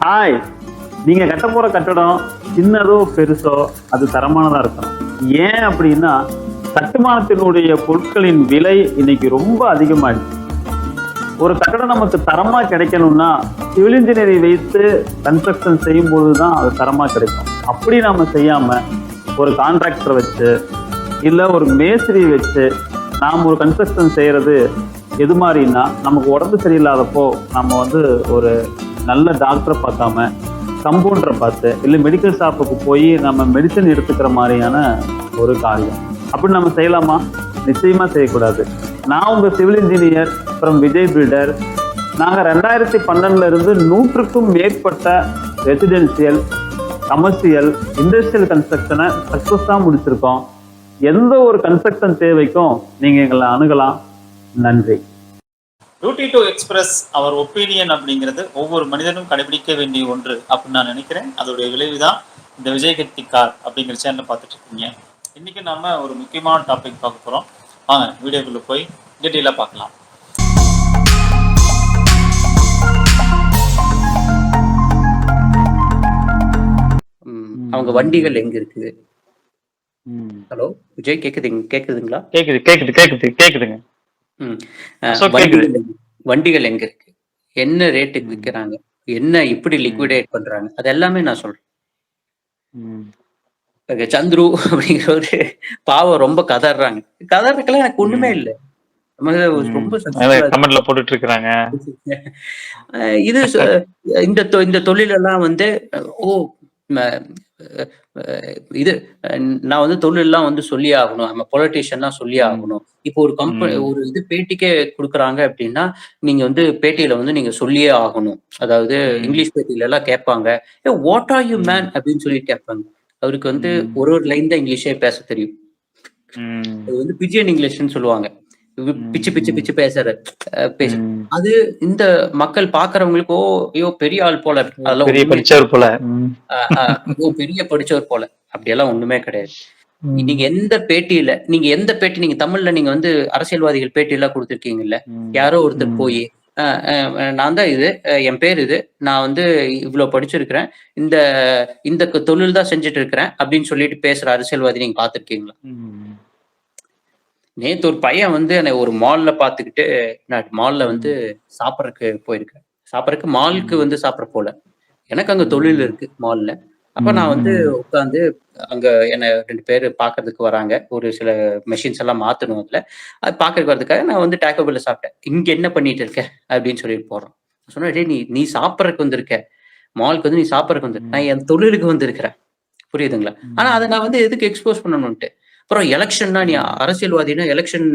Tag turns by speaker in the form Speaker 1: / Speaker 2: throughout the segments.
Speaker 1: Hi. நீங்க கட்ட போற கட்டடம் சின்னதோ பெருசோ அது தரமானதா இருக்கணும். ஏன் அப்படின்னா கட்டுமானத்தினுடைய பொருட்களின் விலை இன்னைக்கு ரொம்ப அதிகமாயிடுச்சு. ஒரு கட்டடம் நமக்கு தரமா கிடைக்கணும்னா சிவில் இன்ஜினியரை வைத்து கன்ஸ்ட்ரக்ஷன் செய்யும் பொழுதுதான் அது தரமா கிடைக்கும். அப்படி நாம செய்யாம ஒரு கான்ட்ராக்டரை வச்சு இல்ல ஒரு மேஸ்திரியை வச்சு நாம் ஒரு கன்ஸ்ட்ரக்ஷன் செய்யறது எது மாதிரின்னா, நமக்கு உடம்பு சரியில்லாதப்போ நம்ம ஒரு நல்ல டாக்டரை பார்க்காம கம்பவுண்டரை பார்த்து இல்லை மெடிக்கல் ஷாப்புக்கு போய் நம்ம மெடிசன் எடுத்துக்கிற மாதிரியான ஒரு காரியம். அப்படி நம்ம செய்யலாமா? நிச்சயமா செய்யக்கூடாது. நான் உங்க civil engineer from Vijay builder. நாங்கள் 2012 இருந்து 100க்கும் மேற்பட்ட ரெசிடென்சியல், கமர்ஷியல், இண்டஸ்ட்ரியல் கன்ஸ்ட்ரக்ஷனை சக்ஸஸாக முடிச்சிருக்கோம். எந்த ஒரு கன்ஸ்ட்ரக்ஷன் தேவைக்கும் நீங்க எங்களை அணுகலாம். நன்றி.
Speaker 2: Duty to express our opinion அப்படிங்கிறது ஒவ்வொரு மனிதனும் கடைபிடிக்க வேண்டிய ஒன்று அப்படின்னு நான் நினைக்கிறேன். அதோடைய விளைவு தான் இந்த விஜய் கார் அப்படிங்கிற சேனலை பார்த்துட்டு இருக்கீங்க. இன்னைக்கு நாம ஒரு முக்கியமான டாபிக் பார்க்க போறோம். வாங்க வீடியோக்குள்ள போய் டீட்டெயிலாக பார்க்கலாம்.
Speaker 3: அவங்க வண்டிகள் எங்க இருக்குது? ஹலோ விஜய், கேக்குதுங்களா?
Speaker 1: கேக்குதுங்க.
Speaker 3: வண்டிகள் எங்க இருக்கு, என்ன ரேட்டுக்கு விற்கிறாங்க, என்ன இப்படி லிக்விடேட் பண்றாங்க, அது எல்லாமே நான் சொல்றேன். சந்துரு அப்படிங்கிற பாவம் ரொம்ப கதறாங்கலாம். எனக்கு ஒண்ணுமே இல்லை. ரொம்ப
Speaker 1: கமெண்ட்ல போட்டுட்டு இருக்காங்க.
Speaker 3: இது இந்த தொழில் எல்லாம் இது நான் தொழில் எல்லாம் சொல்லி ஆகணும். நம்ம பொலிட்டீஷியன்லாம் சொல்லி ஆகணும். இப்போ ஒரு கம்பெனி ஒரு இது பேட்டிக்கே கொடுக்குறாங்க அப்படின்னா நீங்க பேட்டியில நீங்க சொல்லியே ஆகணும். அதாவது இங்கிலீஷ் பேட்டியில எல்லாம் கேட்பாங்க, வாட் ஆர் யூ மேன் அப்படின்னு சொல்லி கேட்பாங்க. அவருக்கு ஒரு லைன் தான் இங்கிலீஷே பேச தெரியும். அது பிஜியன் இங்கிலீஷ்னு சொல்லுவாங்க. பிச்சு பிச்சு பிச்சு பேச அது இந்த மக்கள் பாக்குறவங்களுக்கு ஐயோ பெரிய ஆள் போல, அதெல்லாம் பெரிய படிச்சவர் போல அப்படியெல்லாம் ஒண்ணுமே கிடையாது. நீங்க எந்த பேட்டி நீங்க தமிழ்ல நீங்க அரசியல்வாதிகள் பேட்டி எல்லாம் கொடுத்துருக்கீங்கல்ல, யாரோ ஒருத்தர் போய் நான் தான் இது, என் பேர் இது, நான் இவ்வளவு படிச்சிருக்கிறேன், இந்த இந்த தொழில் தான் செஞ்சுட்டு இருக்கிறேன் அப்படின்னு சொல்லிட்டு பேசுற அரசியல்வாதி நீங்க பாத்திருக்கீங்களா? நேத்து ஒரு பையன் என்னை ஒரு மால்ல பாத்துக்கிட்டு, நான் மால்ல சாப்பிடறதுக்கு போயிருக்கேன். மாலுக்கு சாப்பிட போல, எனக்கு அங்க தொழில் இருக்கு மால்ல. அப்ப நான் உட்காந்து அங்க என்ன 2 பேர் பாக்குறதுக்கு வராங்க. ஒரு சில மெஷின்ஸ் எல்லாம் மாத்தணும். அதுல அது பாக்குறதுக்கு வரதுக்காக நான் டேக்கோ பெல்ல சாப்பிட்டேன். இங்க என்ன பண்ணிட்டு இருக்க அப்படின்னு சொல்லிட்டு போறோம். சொன்னேன், டேய் நீ சாப்பிடறதுக்கு வந்திருக்க, மாலுக்கு நீ சாப்பிடறதுக்கு வந்திருக்க, நான் என் தொழிலுக்கு வந்திருக்கிறேன், புரியுதுங்களா? ஆனா அதை நான் எதுக்கு எக்ஸ்போஸ் பண்ணணும்ட்டு. அப்புறம் எலெக்ஷன்னா நீ அரசியல்வாதினா எலெக்ஷன்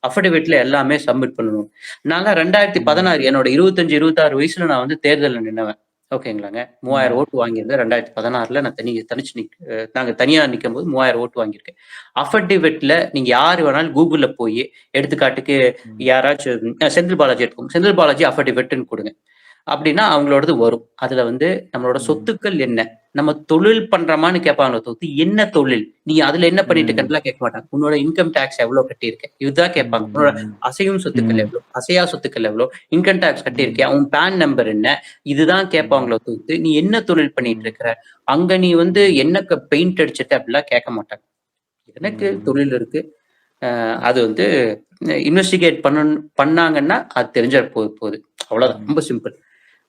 Speaker 3: அஃபிடவிட்ல எல்லாமே சப்மிட் பண்ணணும். நாங்க 2016 என்னோட 25-26 வயசுல நான் தேர்தலில் நின்னவன். ஓகேங்களாங்க. 3000 ஓட்டு வாங்கியிருந்தேன் 2016. நான் நாங்க தனியா நிற்கும் போது 3000 ஓட்டு வாங்கியிருக்கேன். அஃபிடவிட்ல நீங்க யாரு வேணாலும் கூகுள்ல போய், எடுத்துக்காட்டுக்கு யாராச்சும் செந்தில் பாலாஜி எடுத்துக்கோங்க, செந்தில் பாலாஜி அஃபிடவிட்னு கொடுங்க அப்படின்னா அவங்களோடது வரும். அதுல நம்மளோட சொத்துக்கள் என்ன, நம்ம தொழில் பண்றோமான்னு கேட்பாங்களோ தவிர்த்து என்ன தொழில், நீ அதுல என்ன பண்ணிட்டு இருக்கலாம் கேட்க மாட்டாங்க. உன்னோட இன்கம் டாக்ஸ் எவ்வளவு கட்டியிருக்க இதுதான் கேட்பாங்க. உன்னோட அசையும் சொத்துக்கள் எவ்வளவு, அசையா சொத்துக்கள் எவ்வளவு, இன்கம் டாக்ஸ் கட்டியிருக்கேன், உன் பேன் நம்பர் என்ன, இதுதான் கேட்பாங்களோ தவிர்த்து நீ என்ன தொழில் பண்ணிட்டு இருக்கிற, அங்க நீ என்ன பெயிண்ட் அடிச்சிட்ட அப்படிலாம் கேட்க மாட்டாங்க. எனக்கு தொழில் இருக்கு, அது இன்வெஸ்டிகேட் பண்ணாங்கன்னா அது தெரிஞ்ச போகுது, அவ்வளவுதான். ரொம்ப சிம்பிள்.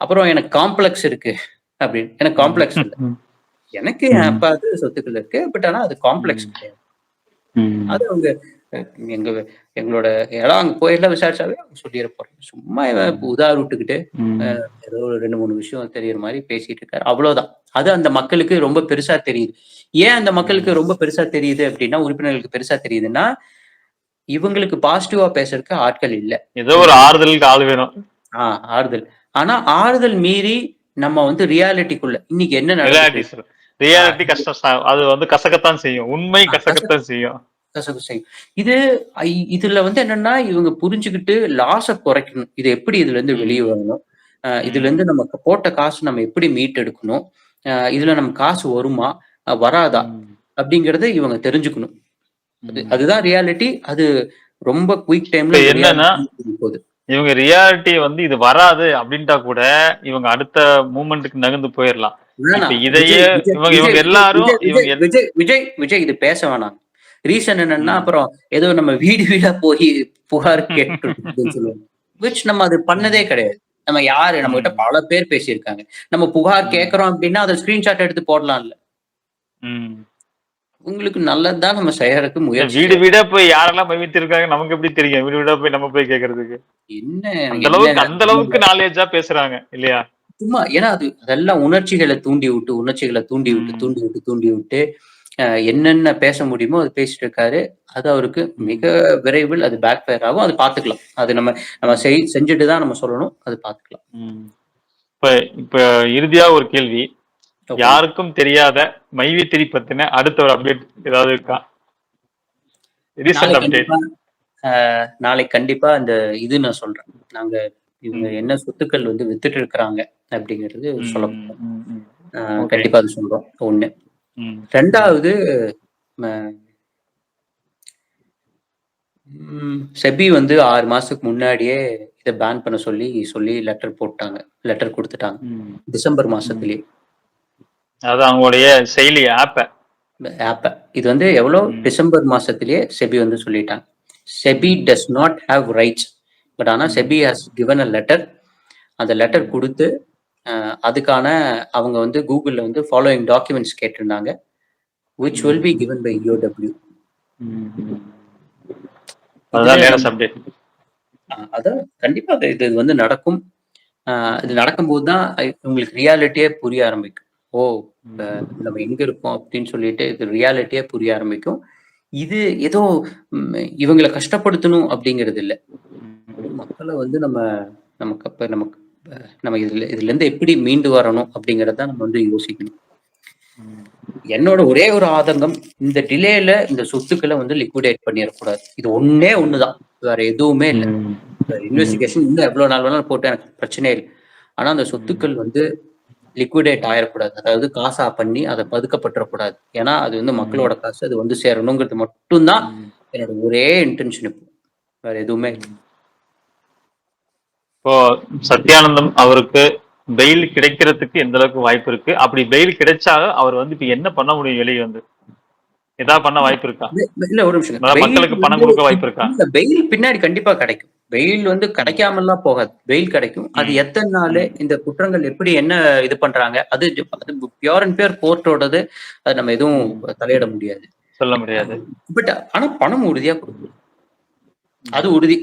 Speaker 3: அப்புறம் எனக்கு காம்ப்ளெக்ஸ் இருக்கு அப்படின்னு, எனக்கு காம்ப்ளெக்ஸ் இல்லை. எனக்கு என் அப்பாவுக்கு சொத்துக்கள் இருக்கு, பட் ஆனா அது காம்ப்ளெக்ஸ் கிடையாது. அது எங்களோட இடம் அங்க போயெல்லாம் விசாரிச்சாவே அவங்க சொல்லிட போறேன். சும்மா உதார விட்டுக்கிட்டு ஏதோ 2-3 விஷயம் தெரியற மாதிரி பேசிட்டு இருக்காரு, அவ்வளவுதான். அது அந்த மக்களுக்கு ரொம்ப பெருசா தெரியுது. ஏன் அந்த மக்களுக்கு ரொம்ப பெருசா தெரியுது அப்படின்னா, உறுப்பினர்களுக்கு பெருசா தெரியுதுன்னா, இவங்களுக்கு பாசிட்டிவா பேசுறதுக்கு ஆட்கள் இல்ல.
Speaker 1: ஏதோ ஒரு ஆறுதலுக்கு ஆள் வேணும்.
Speaker 3: ஆறுதல். ஆனா ஆறுதல் மீறி நம்ம ரியாலிட்டிக்குள்ள இன்னைக்கு என்ன
Speaker 1: நடக்குது, ரியாலிட்டி கஷ்டம், அது கசக்கத்தான் செய்யும். உண்மை கசக்கத்தான் செய்யும்.
Speaker 3: இதுல என்னன்னா, இவங்க புரிஞ்சுக்கிட்டு லாஸ குறைக்கணும். இது எப்படி இதுல இருந்து வெளியே வரணும், இதுல இருந்து நமக்கு போட்ட காசு நம்ம எப்படி மீட்டெடுக்கணும், இதுல நம்ம காசு வருமா வராதா அப்படிங்கறத இவங்க தெரிஞ்சுக்கணும். அதுதான் ரியாலிட்டி. அது ரொம்ப குயிக் டைம்ல
Speaker 1: என்னன்னா,
Speaker 2: இவங்க ரியாலிட்டி வந்து இது வராது அப்படின்ட்டா கூட இவங்க அடுத்த மூமெண்ட்டுக்கு நகர்ந்து போயிடலாம். இப்ப
Speaker 3: வேணாம்.
Speaker 2: இதையே
Speaker 3: விஜய் விஜய்
Speaker 2: இவங்க
Speaker 3: விஜய்
Speaker 2: இவங்க
Speaker 3: விஜய்
Speaker 2: எல்லாரும்
Speaker 3: விஜய்
Speaker 2: இவங்க
Speaker 3: விஜய் விஜய் விஜய் விஜய் இது பேச வேணாம். ரீசன் என்னன்னா,
Speaker 2: ம்.
Speaker 3: அப்புறம் ஏதோ நம்ம வீடு வீடா போய் புகார் கேட்டுட்டு இருக்கோம்னு சொல்லுவாங்க. விச் நம்ம அது பண்ணதே
Speaker 2: ம்.
Speaker 3: கிடையாது. நம்ம யாரு நம்மகிட்ட
Speaker 2: ம்.
Speaker 3: பல பேர் பேசியிருக்காங்க. நம்ம புகார்
Speaker 2: ம்.
Speaker 3: கேட்கிறோம் அப்படின்னா, அத ஸ்கிரீன்ஷாட் எடுத்து போடலாம்ல.
Speaker 2: ம்.
Speaker 3: உங்களுக்கு நல்லது தான் நம்ம செய்யறதுக்கு முயற்சி
Speaker 2: வீடு
Speaker 3: செய்யறோம்.
Speaker 2: வீடா போய் யாரெல்லாம் மைவித்திருக்காங்க நமக்கு எப்படி தெரியும்? வீடு வீடா போய் நம்ம போய் கேட்கறதுக்கு.
Speaker 3: என்ன
Speaker 2: அந்த
Speaker 3: என்ன
Speaker 2: அளவுக்கு நாலேஜா பேசுறாங்க இல்லையா?
Speaker 3: சும்மா ஏன்னா அதெல்லாம் உணர்ச்சிகள தூண்டி விட்டு, உணர்ச்சிகள தூண்டி விட்டு,
Speaker 2: ம்.
Speaker 3: தூண்டி விட்டு, தூண்டி விட்டு, என்னென்ன பேச முடியுமோ அது பேசிட்டு இருக்காரு. அது அவருக்கு மிக
Speaker 2: ம்.
Speaker 3: விரைவில் அது பேக் ஃபயர் ஆகும். அது பார்த்துக்கலாம். அது நம்ம நம்ம
Speaker 2: ம்.
Speaker 3: செஞ்சுட்டு தான் நம்ம சொல்லணும். அது பார்த்துக்கலாம்.
Speaker 2: ம். இப்ப இப்ப இறுதியா ஒரு கேள்வி.
Speaker 3: ஓகேங்க.
Speaker 2: யாருக்கும் தெரியாத மைவித்திரி பத்தின அடுத்த ஒரு அப்டேட் ஏதாவது இருக்கா? ரீசென்ட்
Speaker 3: நாளைக்கு
Speaker 2: அப்டேட்.
Speaker 3: கண்டிப்பா நாளைக்கு கண்டிப்பா அந்த இது நான் சொல்றேன். நாங்க இவங்க
Speaker 2: ம்.
Speaker 3: என்ன சொத்துக்கள் வந்து வித்துட்டு இருக்கிறாங்க அப்படிங்கிறது சொல்லப்
Speaker 2: ம்.
Speaker 3: போறோம்.
Speaker 2: ம். ம். ஓகே.
Speaker 3: கண்டிப்பா அது சொல்றோம். 1.
Speaker 2: ம். ம்.
Speaker 3: 2வது ம செபி வந்து 6 மாசத்துக்கு முன்னாடியே இத பேன் பண்ண சொல்லி சொல்லி லெட்டர் போட்டாங்க. லெட்டர் குடுத்துட்டாங்க.
Speaker 2: ம்.
Speaker 3: டிசம்பர்
Speaker 2: ம்.
Speaker 3: மாசத்திலேயே
Speaker 2: அது அவங்களுடைய செயலி ஆப்ப.
Speaker 3: ஆப்ப. இது வந்து எவ்வளோ
Speaker 2: ம்.
Speaker 3: டிசம்பர் மாசத்திலேயே செபி வந்து சொல்லிட்டாங்க. SEBI
Speaker 2: hmm.
Speaker 3: Does not have rights. But ஆனா
Speaker 2: hmm.
Speaker 3: SEBI has given a letter. அந்த லெட்டர்
Speaker 2: ம்.
Speaker 3: குடுத்து அதுக்கான அவங்க வந்து கூகுள்ல வந்து ஃபாலோயிங் டாக்குமெண்ட்ஸ் கேட்டிருந்தாங்க. Which will be
Speaker 2: hmm.
Speaker 3: Given by EOW.
Speaker 2: Hmm. ம்.
Speaker 3: இதுல
Speaker 2: அதுதான் லேட்டஸ்ட் அப்டேட்.
Speaker 3: அதான் கண்டிப்பா இது வந்து நடக்கும். இது
Speaker 2: ம்.
Speaker 3: நடக்கும்போது தான் உங்களுக்கு ரியாலிட்டியே புரிய ஆரம்பிக்கும். ஓ! இப்ப
Speaker 2: ம்.
Speaker 3: நம்ம எங்க இருக்கோம் அப்படின்னு சொல்லிட்டு இது ரியாலிட்டியே புரிய ஆரம்பிக்கும். இது ஏதோ இவங்கள கஷ்டப்படுத்தணும் அப்படிங்கிறது இல்ல. மக்கள வந்து நமக்கு அப்ப நமக்கு நம்ம இதுலருந்து எப்படி மீண்டு வரணும் அப்படிங்கிறத தான் நம்ம வந்து யோசிக்கணும்.
Speaker 2: ம்.
Speaker 3: என்னோட ஒரே ஒரு ஆதங்கம், இந்த டிலேல இந்த சொத்துக்கள வந்து லிக்விடேட் பண்ணிறக்கூடாது. இது ஒண்ணே ஒண்ணுதான். வேற எதுவுமே இல்ல.
Speaker 2: ம். ம்.
Speaker 3: இன்வெஸ்டிகேஷன் இன்னும் எவ்வளோ நாள் வேணாலும் போட்டு எனக்கு பிரச்சனையே இல்ல. ஆனா அந்த
Speaker 2: ம்.
Speaker 3: சொத்துக்கள் வந்து லிக்விடேட் ஆயிறக்கூடாது. அதாவது காசா பண்ணி அத பதுக்கப்பட்டுறக்கூடாது. ஏன்னா அது வந்து
Speaker 2: ம்.
Speaker 3: மக்களோட காசு. அது வந்து சேரணுங்கிறது மட்டும் தான்
Speaker 2: ம்.
Speaker 3: என்னோட ஒரே இன்டென்ஷன் இப்போ. வேற எதுவுமே இல்ல.
Speaker 2: ம். இப்போ சத்யானந்தம் அவருக்கு பெயில் கிடைக்கிறதுக்கு எந்த அளவுக்கு வாய்ப்பு இருக்கு? அப்படி பெயில் கிடைச்சாலும் அவர் வந்து இப்ப என்ன பண்ண முடியும் வெளிய வந்து? ஏதாவது பண்ண வாய்ப்பு இருக்கா?
Speaker 3: இல்ல ஒரு நிமிஷங்க.
Speaker 2: அதாவது
Speaker 3: பெயில்
Speaker 2: மக்களுக்கு பணம்
Speaker 3: வந்து
Speaker 2: குடுக்க வாய்ப்பு இருக்கா?
Speaker 3: இல்ல பெயில் பின்னாடி கண்டிப்பா கிடைக்கும். பெயில் வந்து
Speaker 2: ம்.
Speaker 3: கிடைக்காமல்லாம் போகாது. பெயில் கிடைக்கும். அது
Speaker 2: ம்.
Speaker 3: எத்தன நாளு,
Speaker 2: ம்.
Speaker 3: இந்த குற்றங்கள் எப்படி என்ன இது பண்றாங்க? அது பியூர் அண்ட் பியூர் கோர்ட்டோடது. அது நம்ம எதுவும்
Speaker 2: ம்.
Speaker 3: தலையிட முடியாது.
Speaker 2: சொல்ல முடியாது.
Speaker 3: பட் ஆனா பணம் உறுதியா குடுக்கணும். அது
Speaker 2: ம்.
Speaker 3: உறுதி.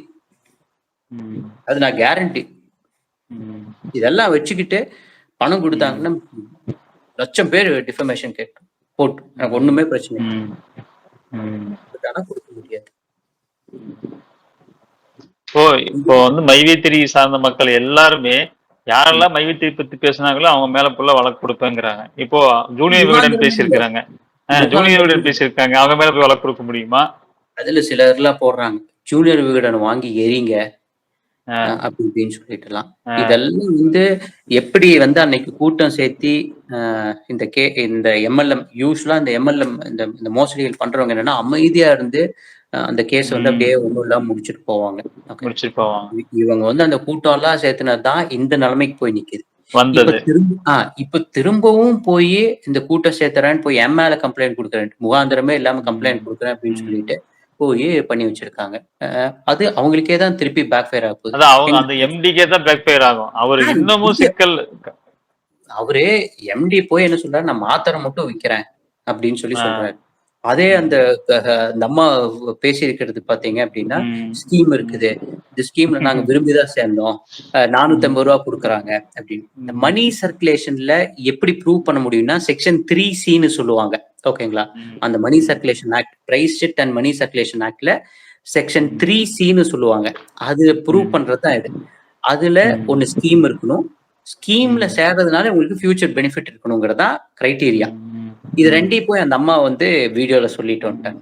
Speaker 2: ம்.
Speaker 3: அது நான் கேரண்டி.
Speaker 2: ம்.
Speaker 3: இதெல்லாம் வச்சுக்கிட்டு பணம்
Speaker 2: ம்.
Speaker 3: குடுத்தாங்கன்னா, லட்சம் பேர் டிஃபமேஷன் கேட்கும். போட்டு. எனக்கு
Speaker 2: ம்.
Speaker 3: ஒண்ணுமே பிரச்சனை இல்ல.
Speaker 2: ம். ம்.
Speaker 3: பட் ஆனா குடுக்க முடியாது.
Speaker 2: இப்போ வந்து மைவித்திரி சார்ந்த மக்கள் எல்லாருமே யாரெல்லாம் மைவித்திரி பத்தி பேசுனாங்களோ அவங்க மேல புள்ள வழக்கு கொடுப்பேங்கிறாங்க. இப்போ ஜூனியர் விகடன்
Speaker 3: முகாந்திரமே இல்ல.
Speaker 2: பேசியிருக்கிறாங்க. ஜூனியர்
Speaker 3: முகாந்திரமே
Speaker 2: விகடன் பேசியிருக்காங்க. அவங்க மேல போய் வழக்கு கொடுக்க முடியுமா?
Speaker 3: அதுல சிலர்லாம் போடுறாங்க. ஜூனியர் விகடன வாங்கி எறிங்க.
Speaker 2: அஹ்
Speaker 3: அப்படி இப்படின்னு சொல்லிட்டுலாம்.
Speaker 2: அஹ்
Speaker 3: இதெல்லாம் வந்து எப்படி வந்து அன்னைக்கு கூட்டம் சேர்த்தி இந்த எம்எல்எம் யூஸ்வலா இந்த எம்எல்எம் இந்த மோசடிகள் பண்றவங்க என்னன்னா அமைதியா இருந்து அந்த கேஸ் வந்து அப்படியே ஒண்ணும் இல்லாம முடிச்சுட்டு போவாங்க. ஓகே.
Speaker 2: முடிச்சுட்டு போவாங்க.
Speaker 3: இவங்க வந்து அந்த கூட்டம் எல்லாம் சேர்த்துனதுதான் இந்த நிலைமைக்கு போய் நிக்குது. இப்ப
Speaker 2: வந்தது.
Speaker 3: இப்ப திரும்பவும் போய் இந்த கூட்டம் சேர்த்துறேன்னு போய் என் மேல கம்ப்ளைண்ட் கொடுக்குறேன். முகாந்திரமே இல்லாம கம்ப்ளைண்ட்
Speaker 2: ம்.
Speaker 3: கொடுக்குறேன் அப்படின்னு
Speaker 2: ம்.
Speaker 3: சொல்லிட்டு போய் பண்ணி வச்சிருக்காங்க. அது அவங்களுக்கே தான் திருப்பி பேக் ஃபயர் ஆக போகுது.
Speaker 2: அதான் அவங்க அந்த எம்டிக்கே தான் பேக் ஃபயர் ஆகும். அவர் இன்னமும் சிக்கல்.
Speaker 3: அவரே எம்டி போய் என்ன சொல்றாரு, நான் மாத்திரை மட்டும் விக்கிறேன் அப்படின்னு சொல்லி சொல்றாரு. அதே அந்த அம்மா பேசியிருக்கிறது பாத்தீங்க அப்படின்னா, ஸ்கீம் இருக்குது. இந்த ஸ்கீம்ல நாங்க விரும்பிதான் சேர்ந்தோம். 450 ரூபா குடுக்குறாங்க அப்படின்னு. இந்த மணி சர்க்குலேஷன்ல எப்படி ப்ரூவ் பண்ண முடியும்னா, செக்ஷன் 3C சொல்லுவாங்க. ஓகேங்களா? அந்த money circulation act, prize chit and money circulation ஆக்ட்ல செக்ஷன் 3C சொல்லுவாங்க. அது ப்ரூவ் பண்றது தான் இது. அதுல ஒண்ணு ஸ்கீம் இருக்கணும். ஸ்கீம்ல சேர்றதுனால உங்களுக்கு ஃபியூச்சர் பெனிஃபிட் இருக்கணுங்கிறதா கிரைட்டீரியா. இது ரெண்டையும் போய் அந்த அம்மா வந்து வீடியோல சொல்லிட்டு வந்துட்டாங்க.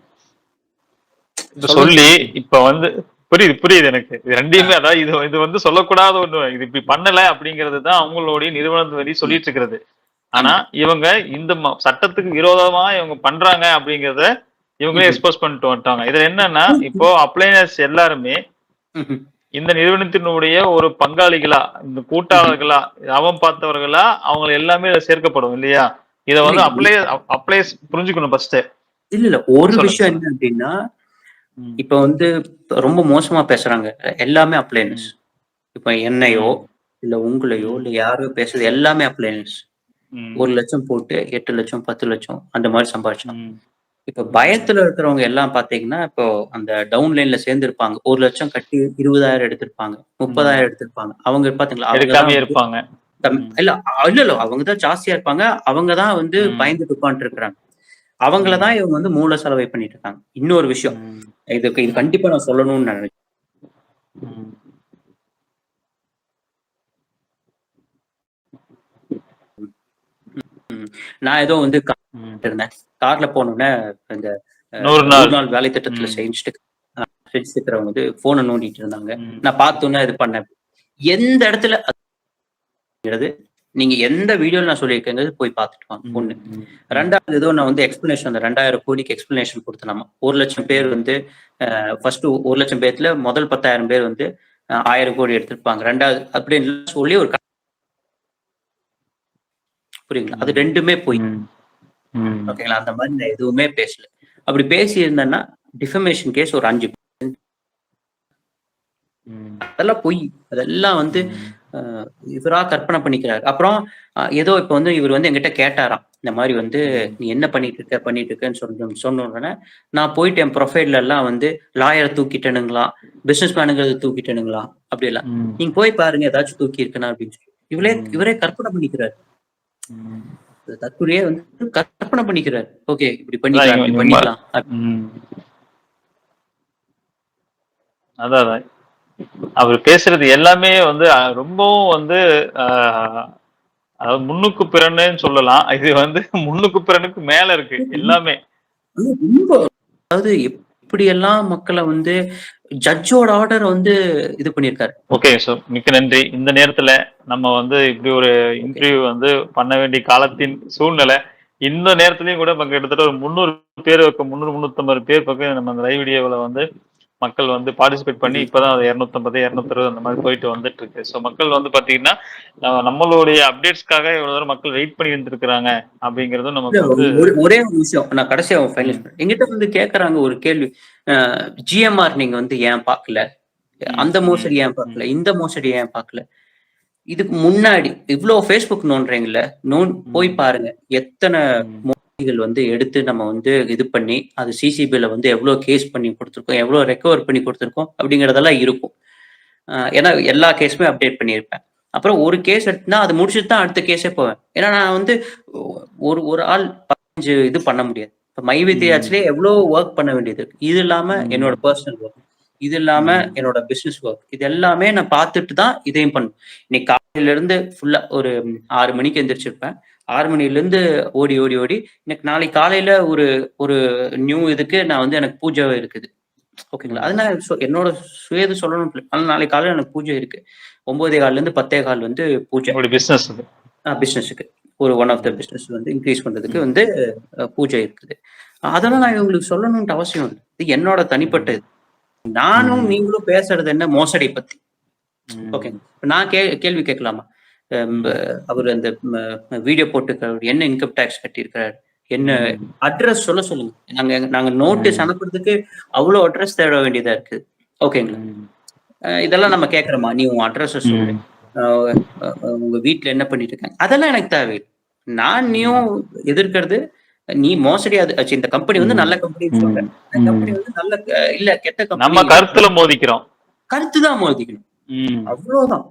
Speaker 2: சொல்லி இப்ப வந்து புரியுது எனக்கு. இது ரெண்டையுமே அதாவது இது வந்து சொல்லக்கூடாத ஒண்ணு. இது இப்படி பண்ணல அப்படிங்கிறது தான் அவங்களுடைய நிறுவனத்து வழி சொல்லிட்டு இருக்கிறது. ஆனா இவங்க இந்த சட்டத்துக்கு விரோதமா இவங்க பண்றாங்க அப்படிங்கறத இவங்களே எக்ஸ்போஸ் பண்ணிட்டு வந்துட்டாங்க. இதுல என்னன்னா இப்போ அப்ளைனர்ஸ் எல்லாருமே இந்த நிறுவனத்தினுடைய ஒரு பங்காளிகளா, இந்த கூட்டாளர்களா, அவன் பார்த்தவர்களா, அவங்க எல்லாமே இதுல சேர்க்கப்படும் இல்லையா? இத வந்து அப்ளை புரிஞ்சுக்கணும் ஃபர்ஸ்ட்.
Speaker 3: இல்ல ஒரு
Speaker 2: சொல்லுங்க
Speaker 3: விஷயம்
Speaker 2: சொல்லுங்க.
Speaker 3: என்ன அப்படின்னா,
Speaker 2: ம்,
Speaker 3: இப்ப வந்து ரொம்ப மோசமா பேசுறாங்க. எல்லாமே அப்ளைனஸ்.
Speaker 2: ம்,
Speaker 3: இப்ப என்னையோ,
Speaker 2: ம்,
Speaker 3: இல்ல உங்களையோ,
Speaker 2: ம்,
Speaker 3: இல்ல யாரோ பேசுறது எல்லாமே அப்ளைனஸ்.
Speaker 2: ம்,
Speaker 3: 1,00,000 போட்டு 8,00,000 10,00,000 அந்த மாதிரி சம்பாதிச்சான்.
Speaker 2: ம்,
Speaker 3: இப்ப
Speaker 2: ம்.
Speaker 3: பயத்துல இருக்கிறவங்க எல்லாம் பாத்தீங்கன்னா, இப்போ அந்த டவுன் லைன்ல சேர்ந்திருப்பாங்க. 1,00,000 கட்டி 20,000 எடுத்திருப்பாங்க. 30,000
Speaker 2: ம்.
Speaker 3: எடுத்திருப்பாங்க. அவங்க பாத்தீங்களா? அவங்க தான்
Speaker 2: எடுக்காமயே
Speaker 3: வந்து
Speaker 2: இருப்பாங்க. ம்,
Speaker 3: இல்ல இல்ல. அவங்க தான் ஜாஸ்தியா இருப்பாங்க. அவங்க தான் வந்து
Speaker 2: ம்,
Speaker 3: பயந்துட்டு உட்கார்ந்துட்டு அவங்கள
Speaker 2: ம்,
Speaker 3: தான் இவங்க வந்து மூல செலவை பண்ணிட்டு இருக்காங்க. இன்னொரு விஷயம்.
Speaker 2: ம்,
Speaker 3: இது
Speaker 2: ம்,
Speaker 3: கண்டிப்பா நான் சொல்லணும்னு நினைக்கிறேன்.
Speaker 2: ம்,
Speaker 3: நான் ஏதோ வந்து
Speaker 2: ம்.
Speaker 3: இருந்தேன். கார்ல போனோனே இந்த
Speaker 2: 100
Speaker 3: 100
Speaker 2: நாள்.
Speaker 3: நாள் வேலை திட்டத்துல
Speaker 2: ம்,
Speaker 3: செஞ்சுட்டு இருக்கிறவங்க வந்து போனை நோண்டிட்டு இருந்தாங்க.
Speaker 2: ம்,
Speaker 3: நான் பார்த்தோன்னே இது பண்ணேன். எந்த இடத்துல அதுங்கிறது நீங்க எந்த வீடியோல நான் சொல்லியிருக்கேங்கிறது போய் பார்த்துட்டு வாங்க.
Speaker 2: ம்,
Speaker 3: 1.
Speaker 2: ம், ம்,
Speaker 3: 2வது ஏதோ நான் வந்து எக்ஸ்பிளனேஷன் அந்த 2,000 கோடிக்கு எக்ஸ்பிளனேஷன் கொடுத்தேன். 1,00,000 பேர்
Speaker 2: ம்,
Speaker 3: வந்து ஃபர்ஸ்ட் 1,00,000 பேர்ல முதல் 10,000 பேர் வந்து 1,000 கோடி எடுத்திருப்பாங்க. 2வது அப்படின்னு சொல்லி ஒரு புரியுங்களா? அது
Speaker 2: ம்,
Speaker 3: 2மே போய்
Speaker 2: ம், ம்,
Speaker 3: ஓகேங்களா? அந்த மாதிரி நான் எதுவுமே பேசல. அப்படி பேசி இருந்தேன்னா டிஃபமேஷன் கேஸ் ஒரு 5
Speaker 2: ம்,
Speaker 3: அதெல்லாம் பொய். அதெல்லாம் வந்து
Speaker 2: ம்,
Speaker 3: இவரா கற்பனை பண்ணிக்கிறாரு. அப்புறம் ஏதோ இப்ப வந்து இவர் வந்து என்கிட்ட கேட்டாராம். இந்த மாதிரி வந்து
Speaker 2: ம்,
Speaker 3: நீ என்ன பண்ணிட்டு இருக்கன்னு சொன்ன உடனே நான் போயிட்டு என் ப்ரொஃபைல்ல எல்லாம் வந்து லாயரை தூக்கிட்டேனுங்களா, பிசினஸ் மேனுங்கிறத தூக்கிட்டேனுங்களா அப்படி எல்லாம்.
Speaker 2: ம்,
Speaker 3: நீங்க போய் பாருங்க ஏதாச்சும் தூக்கி இருக்கனா அப்படின்னு சொல்லி. இவரே கற்பனை பண்ணிக்கிறாரு.
Speaker 2: ம்.
Speaker 3: தற்கொலையே வந்து கற்பனை பண்ணிக்கிறாரு. ஓகே இப்படி
Speaker 2: அதான்
Speaker 3: பண்ணிக்கலாம், இப்படி
Speaker 2: நீங்க
Speaker 3: பண்ணிக்கலாம்.
Speaker 2: ம். அதான் அதான். அவர் பேசுறது எல்லாமே வந்து ரொம்பவும் வந்து அதாவது முன்னுக்கு பிறன்னு சொல்லலாம். இது வந்து முன்னுக்கு பிறனுக்கு மேல இருக்கு எல்லாமே.
Speaker 3: ரொம்ப அதாவது எப்படியெல்லாம் மக்களை வந்து ஜட்ஜோட ஆர்டர் வந்து இது பண்ணியிருக்காரு.
Speaker 2: ஓகே. மிக்க நன்றி. இந்த நேரத்துல நம்ம வந்து இப்படி ஒரு
Speaker 3: ஓகே.
Speaker 2: இன்டர்வியூ வந்து பண்ண வேண்டிய காலத்தின் சூழ்நிலை. இந்த நேரத்திலயும் கூட கிட்டத்தட்ட ஒரு 300 பேர் 300, 350 பேர் பக்கம் நம்ம அந்த லைவ் வீடியோவுல வந்து மக்கள் வந்து பார்ட்டிசிபேட் பண்ணி இப்பதான் அது 250, 260 அந்த மாதிரி போயிட்டு வந்துட்டு இருக்கு. ஸோ மக்கள் வந்து பாத்தீங்கன்னா நம்மளுடைய அப்டேட்ஸ்க்காக இவ்வளவு தூரம் மக்கள் வெயிட் பண்ணி இருந்திருக்கிறாங்க அப்படிங்கறதும் நமக்கு வந்து
Speaker 3: ஒரே ஒரு விஷயம் நான் கடைசியா ஃபைனலைஸ்
Speaker 2: ம்,
Speaker 3: பண்ணேன். எங்கிட்ட வந்து கேக்குறாங்க ஒரு கேள்வி. ஜிஎம்ஆர் நீங்க வந்து ஏன் பார்க்கல?
Speaker 2: ம்,
Speaker 3: அந்த
Speaker 2: ம்,
Speaker 3: மோசடி ஏன்
Speaker 2: ம்,
Speaker 3: பார்க்கல? இந்த மோசடி ஏன் பார்க்கல? இதுக்கு முன்னாடி இவ்ளோ ஃபேஸ்புக் நோன்றீங்கல்ல, போய்
Speaker 2: ம்,
Speaker 3: பாருங்க. எத்தனை
Speaker 2: ம்,
Speaker 3: மோசடிகள் வந்து எடுத்து நம்ம வந்து இது பண்ணி, அது சிசிபில வந்து எவ்ளோ கேஸ் பண்ணி கொடுத்துருக்கோம், எவ்ளோ ரெக்கவர் பண்ணி கொடுத்துருக்கோம் அப்படிங்கிறதெல்லாம் இருக்கும். ஏன்னா எல்லா கேஸுமே அப்டேட் பண்ணியிருப்பேன். அப்புறம் ஒரு கேஸ் எடுத்தா அது முடிச்சுட்டு தான் அடுத்த கேஸே போவேன். ஏன்னா நான் வந்து ஒரு ஒரு ஆள் 15 இது பண்ண முடியாது. இப்ப மை வித்
Speaker 2: ம்,
Speaker 3: ஆட்ஸ்லயே எவ்ளோ வொர்க் பண்ண வேண்டியது இருக்கு. இது இல்லாம என்னோட
Speaker 2: ம்,
Speaker 3: பெர்சனல் வொர்க். இது இல்லாம
Speaker 2: ம்,
Speaker 3: என்னோட பிசினஸ் வொர்க். இது எல்லாமே நான் பார்த்துட்டு தான் இதையும் பண்ணணும். இன்னைக்கு காலையில இருந்து ஃபுல்லா ஒரு 6 மணிக்கு எந்திரிச்சிருப்பேன். 6 மணிலேருந்து ஓடி, ஓடி, ஓடி எனக்கு நாளைக்கு காலையில ஒரு ஒரு நியூ இதுக்கு நான் வந்து எனக்கு பூஜை இருக்குது. ஓகேங்களா.
Speaker 2: ம்.
Speaker 3: அது நான் என்னோட சுய இது சொல்லணும். ஆனா நாளைக்கு காலையில எனக்கு பூஜை இருக்கு. 9:15லேருந்து 10:15 வந்து பூஜை.
Speaker 2: உங்களுடைய பிசினஸ் அது.
Speaker 3: பிசினஸுக்கு. ஒரு ஒன் ஆஃப் த
Speaker 2: ம்,
Speaker 3: பிசினஸ் வந்து இன்கிரீஸ் பண்றதுக்கு
Speaker 2: ம்,
Speaker 3: வந்து பூஜை இருக்குது. அதெல்லாம்
Speaker 2: ம்,
Speaker 3: நான் இவங்களுக்கு சொல்லணும்ன்ட்டு அவசியம் இல்ல. இது என்னோட தனிப்பட்ட
Speaker 2: ம்,
Speaker 3: இது. நானும்
Speaker 2: ம்,
Speaker 3: நீங்களும் பேசுறது என்ன மோசடி பத்தி. ஓகே.
Speaker 2: ம்,
Speaker 3: இப்ப நான் கேள்வி கேட்கலாமா? அ
Speaker 2: ம்,
Speaker 3: அவரு அந்த வீடியோ போட்டுருக்காரு. என்ன இன்கம் டாக்ஸ் கட்டியிருக்காரு? என்ன
Speaker 2: ம்,
Speaker 3: அட்ரஸ் சொல்லுங்க. நாங்க நாங்க நோட்டீஸ்
Speaker 2: ம்,
Speaker 3: அனுப்புறதுக்கு அவ்ளோ அட்ரஸ் தேட வேண்டியதா இருக்கு. ஓகேங்களா.
Speaker 2: ம்,
Speaker 3: இதெல்லாம் நம்ம கேட்கிறோமா? நீ உன் அட்ரஸ சொல்லு.
Speaker 2: ம்,
Speaker 3: அ உங்க வீட்ல என்ன பண்ணிட்டு இருக்காங்க? அதெல்லாம் எனக்கு தேவையில்ல. நான் நீயும் எதிர்க்கிறது, நீ மோசடி இந்த கம்பெனி வந்து
Speaker 2: ம்,
Speaker 3: நல்ல கம்பெனின்னு சொல்ற.
Speaker 2: ம்,
Speaker 3: அந்த கம்பெனி
Speaker 2: ம்.
Speaker 3: வந்து நல்ல இல்ல கெட்ட கம்பெனி
Speaker 2: நம்ம
Speaker 3: இல்ல.
Speaker 2: கருத்துல மோதிக்கிறோம்.
Speaker 3: கருத்து தான் மோதிக்கணும்.
Speaker 2: ம்,
Speaker 3: அவ்வளோதான்.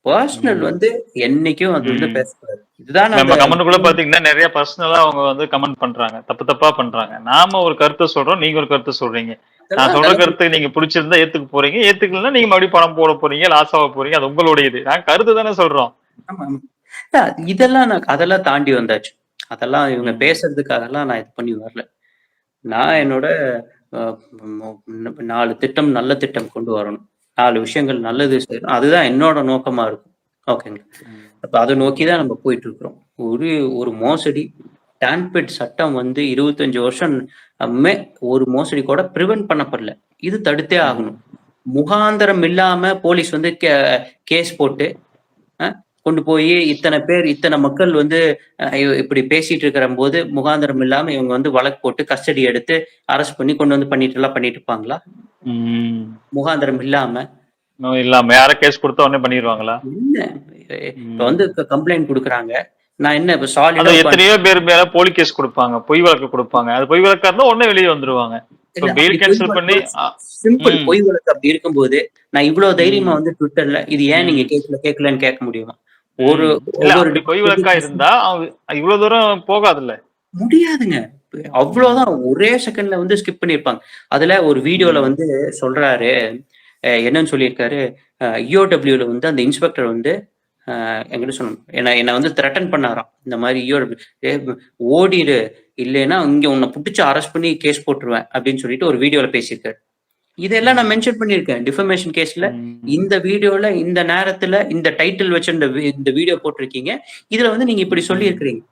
Speaker 3: பெர்சனல்
Speaker 2: ம்,
Speaker 3: வந்து என்னைக்கும் அது வந்து
Speaker 2: ம்.
Speaker 3: பேசக்கூடாது. இதுதான் அந்த
Speaker 2: நம்ம கமெண்ட்டுக்குள்ள பாத்தீங்கன்னா நிறைய பர்சனலா அவங்க வந்து கமெண்ட் பண்றாங்க. தப்பு தப்பா பண்றாங்க. நாம ஒரு கருத்தை சொல்றோம். நீங்க ஒரு கருத்து சொல்றீங்க. நான்
Speaker 3: அதெல்லாம்
Speaker 2: சொல்ற
Speaker 3: அதெல்லாம்
Speaker 2: கருத்து நீங்க பிடிச்சிருந்தா ஏத்துக்க போறீங்க. ஏத்துக்கலன்னா நீங்க மறுபடியும் பணம் போட போறீங்க. லாஸ் ஆக போறீங்க. அது உங்களுடையது. நான் கருத்து தானே சொல்றோம்.
Speaker 3: ஆமா, ஆமா. இதெல்லாம் நான் அதெல்லாம் தாண்டி வந்தாச்சு. அதெல்லாம் இவங்க
Speaker 2: ம்,
Speaker 3: பேசுறதுக்காகலாம் நான் இது பண்ணி வரல. நான்
Speaker 2: ம்,
Speaker 3: என்னோட அ மொ 4 திட்டம், நல்ல திட்டம் கொண்டு வரணும். 4 விஷயங்கள் நல்லது செய்யணும். அதுதான் என்னோட நோக்கமா இருக்கும். ஓகேங்களா.
Speaker 2: ம்,
Speaker 3: அப்ப அத நோக்கி தான் நம்ம போயிட்டு இருக்கிறோம். ஒரு ஒரு மோசடி டான்பெட் சட்டம் வந்து 25 வருஷம் மே ஒரு மோசடி கூட பிரிவென்ட் பண்ணப்படல. இது தடுத்தே
Speaker 2: ம்,
Speaker 3: ஆகணும். முகாந்திரம் இல்லாம போலீஸ் வந்து கேஸ் போட்டு கொண்டு போய் இத்தனை மக்கள் வந்து இப்படி பேசிட்டு இருக்கிற போது முகாந்திரம் இல்லாம இவங்க வந்து வழக்கு போட்டு கஸ்டடி எடுத்து அரெஸ்ட் பண்ணி கொண்டு வந்து பண்ணிட்டு இருப்பாங்களா? முகாந்திரம் இல்லாம
Speaker 2: யார கேஸ் கொடுத்த உடனே பண்ணிடுவாங்களா?
Speaker 3: என்ன இப்ப வந்து கம்ப்ளைண்ட் கொடுக்குறாங்க, நான் என்ன இப்ப சாலிடா
Speaker 2: எத்தனையோ பேர் மேல போலி கேஸ் கொடுப்பாங்க, பொய் வழக்கு கொடுப்பாங்க. அது பொய் வழக்கா இருந்தா உடனே வெளியே வந்துருவாங்க.
Speaker 3: சிம்பிள் பொய் வழக்கு அப்படி இருக்கும்போது நான் இவ்வளவு தைரியமா வந்து ட்விட்டர்ல இது ஏன் நீங்க கேட்கலன்னு கேட்க முடியுமா? ஒரு
Speaker 2: பொய் வழக்கா இருந்தா இவ்வளவு தூரம் போகாதுல்ல,
Speaker 3: முடியாதுங்க. அவ்வளவுதான், ஒரே செகண்ட்ல வந்து ஸ்கிப் பண்ணிருப்பாங்க. அதுல ஒரு வீடியோல வந்து சொல்றாரு, என்னன்னு சொல்லியிருக்காரு, இஓடபிள்யூல வந்து அந்த இன்ஸ்பெக்டர் வந்து என்கிட்ட சொன்னோம், என்னை வந்து த்ரெட்டன் பண்ணாராம். இந்த மாதிரி இஓடபிள்யூ ஓடிடு, இல்லைன்னா இங்க உன்னை புடிச்சு அரெஸ்ட் பண்ணி கேஸ் போட்டுருவேன் அப்படின்னு சொல்லிட்டு ஒரு வீடியோல பேசியிருக்காரு. இதெல்லாம் நான் மென்ஷன் பண்ணிருக்கேன் டிஃபமேஷன் கேஸ்ல. இந்த வீடியோல இந்த நேரத்துல இந்த டைட்டில் வச்சு இந்த வீடியோ போட்டிருக்கீங்க, இதுல வந்து நீங்க இப்படி சொல்லி இருக்கிறீங்க,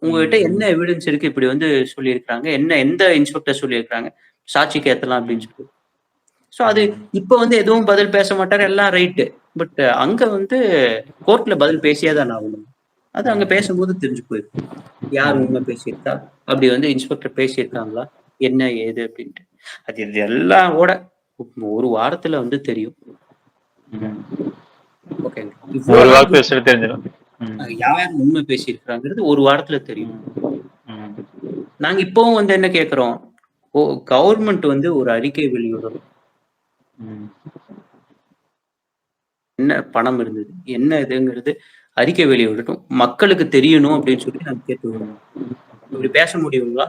Speaker 3: உங்ககிட்ட என்ன எவிடன்ஸ் இருக்கு இப்படி வந்து சொல்லியிருக்காங்க, எந்த இன்ஸ்பெக்டர் சொல்லியிருக்காங்க, சாட்சிக்கு ஏத்தலாம் அப்படின்னு சொல்லி. ஸோ அது இப்ப வந்து எதுவும் பதில் பேச மாட்டாரு, எல்லாம் ரைட்டு. பட் அங்க வந்து கோர்ட்ல பதில் பேசியே தான் ஆகணும். அது அங்க பேசும்போது தெரிஞ்சு போயிருக்கு யார் உண்மை பேசியிருக்கா, அப்படி வந்து இன்ஸ்பெக்டர் பேசியிருக்காங்களா, என்ன ஏது அப்படின்ட்டு. அது இது எல்லாம் கூட ஒரு வாரத்துல வந்து தெரியும். யார் உண்மை பேசியிருக்காங்கிறது ஒரு வாரத்துல தெரியும். நாங்க இப்பவும் வந்து என்ன கேக்குறோம், கவர்மெண்ட் வந்து ஒரு அறிக்கை வெளியிடணும், என்ன பணம் இருந்தது என்ன இதுங்கிறது அறிக்கை வெளியிடட்டும், மக்களுக்கு தெரியணும் அப்படின்னு சொல்லி நாங்க கேட்டுக்கிறோம். இப்படி பேச முடியுங்களா?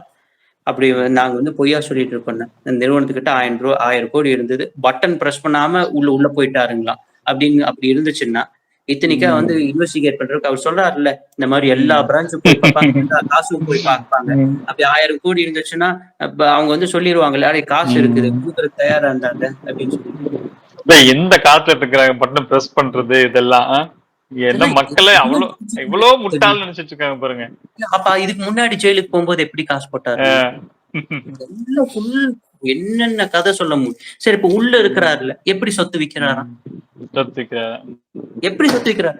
Speaker 3: அப்படி நாங்க வந்து பொய்யா சொல்லிட்டு இருப்போம், நிறுவனத்துக்கிட்ட 1000 கோடி இருந்தது, பட்டன் பிரஸ் பண்ணாம உள்ள போயிட்டாருங்களா அப்படின்னு அப்படி இருந்துச்சுன்னா, இத்தனைக்கா வந்து இன்வெஸ்டிகேட் பண்றதுக்கு அவர் சொல்றாருல்ல, இந்த மாதிரி எல்லா பிரான்ச்சும் போய் பார்ப்பாங்க, காசும் போய் பார்ப்பாங்க. அப்படி 1000 கோடி இருந்துச்சுன்னா அவங்க வந்து சொல்லிடுவாங்கல்ல, காசு இருக்குது கொடுக்கறதுக்கு தயாரா இருந்தாங்க அப்படின்னு சொல்லி.
Speaker 2: எந்த காலத்துல இருக்கிறாங்க பட்டன் பிரஸ் பண்றது இதெல்லாம்? என்ன மக்களை எவ்வளவு முட்டாள் நினைச்சிட்டு இருக்காங்க பாருங்க.
Speaker 3: அப்ப இதுக்கு முன்னாடி ஜெயிலுக்கு போகும்போது எப்படி காசு போட்டாரு? என்னென்ன கதை சொல்ல முடியும். சரி, இப்ப உள்ள இருக்கிறாருல, எப்படி சொத்து விக்கிறாராம், எப்படி சொத்து விக்கிறார்?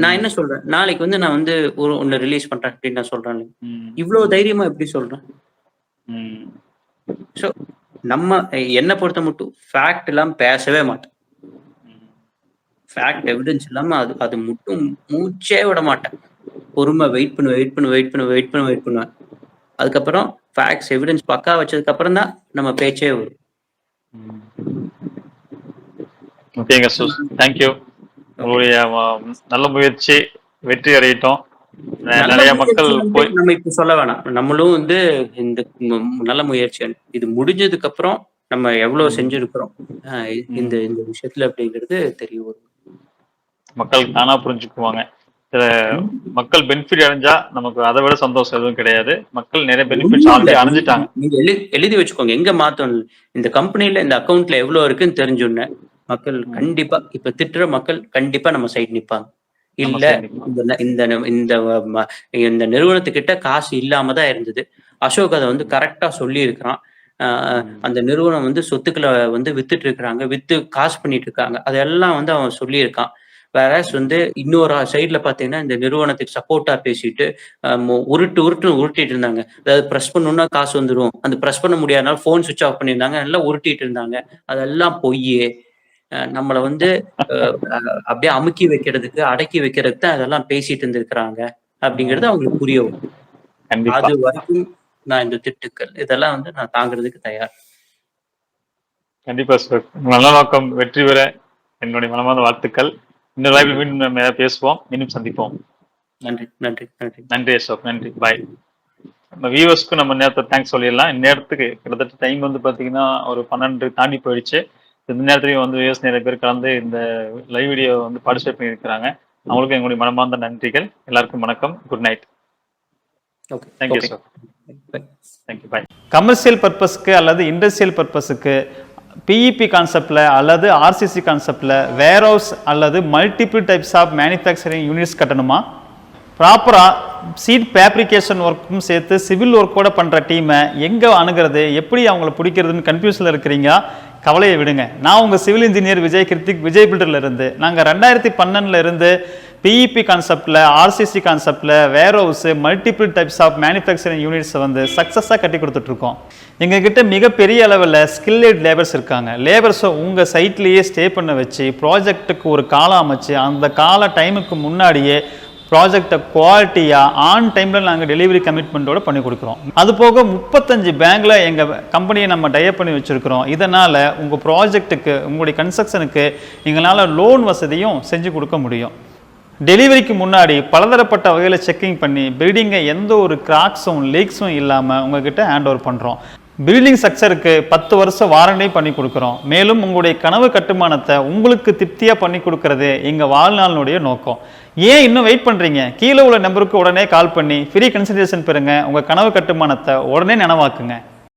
Speaker 3: நான் என்ன சொல்றேன், நாளைக்கு வந்து நான் வந்து ஒன்னு ரிலீஸ் பண்றேன் அப்படின்னு நான் சொல்றேன், இவ்வளவு தைரியமா எப்படி சொல்றேன்? சோ நம்ம என்ன பொறுத்த மட்டும் ஃபேக்ட் எல்லாம் பேசவே மாட்டேன், ஃபேக்ட் எவிடன்ஸ் இல்லாம அது மட்டும் மூச்சே விட மாட்டேன். பொறுமை வெயிட் பண்ணுவேன். அதுக்கப்புறம் ஃபேக்ட்ஸ் எவிடன்ஸ் பக்கா வச்சதுக்கு அப்புறம் தான் நம்ம பேச்சே வரும்.
Speaker 2: ஓகேங்க சூஸ், தேங்க்யூ. உங்களுடைய நல்ல முயற்சி வெற்றி அடையட்டும். நிறைய மக்கள் போய்
Speaker 3: நம்ம இப்ப சொல்ல வேணாம், நம்மளும் வந்து இந்த நல்ல முயற்சி இது முடிஞ்சதுக்கு அப்புறம் நம்ம எவ்வளவு செஞ்சிருக்கிறோம் இந்த விஷயத்துல அப்படிங்கிறது தெரிய வரும்.
Speaker 2: மக்கள் தானா புரிஞ்சுக்குவாங்க. மக்கள் பெனிஃபிட் அடைஞ்சா நமக்கு அதை விட சந்தோஷம் எதுவும் கிடையாது. மக்கள் நிறைய பெனிஃபிட் அடைஞ்சிட்டாங்க.
Speaker 3: நீங்க எழுதி வச்சுக்கோங்க, எங்க மாத்தணும், இந்த கம்பெனில இந்த அக்கௌண்ட்ல எவ்வளவு இருக்குன்னு தெரிஞ்சுன்னு மக்கள் கண்டிப்பா, இப்ப திட்டுற மக்கள் கண்டிப்பா நம்ம சைடு நிப்பாங்க. இல்ல இந்த நிறுவனத்துக்கிட்ட காசு இல்லாமதான் இருந்தது, அசோக் அதை வந்து கரெக்டா சொல்லி இருக்கிறான், அந்த நிறுவனம் வந்து சொத்துக்களை வந்து வித்துட்டு இருக்கிறாங்க, வித்து காசு பண்ணிட்டு இருக்காங்க, அதெல்லாம் வந்து அவன் சொல்லியிருக்கான். வேற வந்து இன்னொரு சைட்ல பாத்தீங்கன்னா இந்த நிறுவனத்துக்கு சப்போர்ட்டா பேசிட்டு உருட்டிட்டு இருந்தாங்க. அதாவது பிரஸ் பண்ணணும்னா காசு வந்துடும், அந்த பிரஸ் பண்ண முடியாதனால போன் சுவிட்ச் ஆஃப் பண்ணியிருந்தாங்க, எல்லாம் உருட்டிட்டு இருந்தாங்க. அதெல்லாம் பொய்யே, நம்மளை வந்து அப்படியே அமுக்கி வைக்கிறதுக்கு அடக்கி வைக்கிறதுக்கு தான் அதெல்லாம் பேசிட்டு இருந்திருக்கிறாங்க அப்படிங்கிறது அவங்களுக்கு புரிய வரும். அது வரைக்கும் நான் இந்த திட்டுக்கள் இதெல்லாம் வந்து நான் தாங்கிறதுக்கு தயார்.
Speaker 2: கண்டிப்பா சார், நல்ல நோக்கம் வெற்றி பெற என்னுடைய மனமார்ந்த வாழ்த்துக்கள். இன்னொரு லைவ்ல மீண்டும் நம்ம பேசுவோம், மீண்டும் சந்திப்போம். நன்றி அசோக், நன்றி, பாய். நம்ம வியூவர்ஸ்க்கு நம்ம நேரத்தை தேங்க்ஸ் சொல்லிடலாம். இந்நேரத்துக்கு கிட்டத்தட்ட டைம் வந்து பாத்தீங்கன்னா ஒரு 12 தாண்டி போயிடுச்சு. இந்த நேரத்துலையும் வந்து வியூவர்ஸ் நிறைய பேர் கலந்து இந்த லைவ் வீடியோ வந்து பார்ட்டிசிபேட் பண்ணியிருக்கிறாங்க. அவங்களுக்கு எங்களுடைய மனமார்ந்த நன்றிகள். எல்லாருக்கும் வணக்கம், good night. Thank you sir, thank you, bye. Commercial பர்பஸ்க்கு அல்லது இண்டஸ்ட்ரியல் பர்பஸுக்கு பிஇபி கான்செப்டில் அல்லது ஆர்சிசி கான்செப்டில் வேர்ஹவுஸ் அல்லது multiple types of manufacturing units கட்டணுமா? ப்ராப்பராக சீட் ஃபேப்ரிகேஷன் ஒர்க்கும் சேர்த்து சிவில் ஒர்க்கோட பண்ணுற டீமை எங்கே அணுகிறது, எப்படி அவங்கள பிடிக்கிறதுன்னு கன்ஃபியூஷனில் இருக்கிறீங்க? கவலையை விடுங்க. நான் உங்கள் சிவில் இன்ஜினியர் விஜய் கிருத்திக், விஜய் பில்டர்ல இருந்து. நாங்கள் 2012 இருந்து பிஇபி கான்செப்டில், ஆர்சிசி கான்செப்டில் warehouse, multiple types of manufacturing யூனிட்ஸை வந்து சக்ஸஸாக கட்டி கொடுத்துட்ருக்கோம். எங்ககிட்ட மிகப்பெரிய அளவில் ஸ்கில்லேட் லேபர்ஸ் இருக்காங்க. லேபர்ஸை உங்கள் சைட்லேயே ஸ்டே பண்ண வச்சு ப்ராஜெக்ட்டுக்கு ஒரு காலம் அமைச்சு அந்த கால டைமுக்கு முன்னாடியே ப்ராஜெக்டை குவாலிட்டியாக ஆன் டைமில் நாங்கள் டெலிவரி கமிட்மெண்ட்டோடு பண்ணி கொடுக்குறோம். அது போக 35 பேங்கில் எங்கள் கம்பெனியை நம்ம டைப் பண்ணி வச்சுருக்கிறோம். இதனால் உங்கள் ப்ராஜெக்ட்டுக்கு, உங்களுடைய கன்ஸ்ட்ரக்ஷனுக்கு எங்களால் லோன் வசதியும் செஞ்சு கொடுக்க முடியும். டெலிவரிக்கு முன்னாடி பலதரப்பட்ட வகையில் செக்கிங் பண்ணி பில்டிங்கை எந்த ஒரு கிராக்ஸும் லீக்ஸும் இல்லாமல் உங்ககிட்ட ஹேண்ட் ஓவர் பண்ணுறோம். பில்டிங் ஸ்ட்ரக்சருக்கு 10 வருஷம் வாரண்டி பண்ணி கொடுக்குறோம். மேலும் உங்களுடைய கனவு கட்டுமானத்தை உங்களுக்கு திருப்தியாக பண்ணி கொடுக்கறது எங்கள் வாழ்நாளினுடைய நோக்கம். ஏன் இன்னும் வெயிட் பண்ணுறீங்க? கீழே உள்ள நம்பருக்கு உடனே கால் பண்ணி ஃப்ரீ கன்சல்டேஷன் பெறுங்க. உங்கள் கனவு கட்டுமானத்தை உடனே நனவாக்குங்க.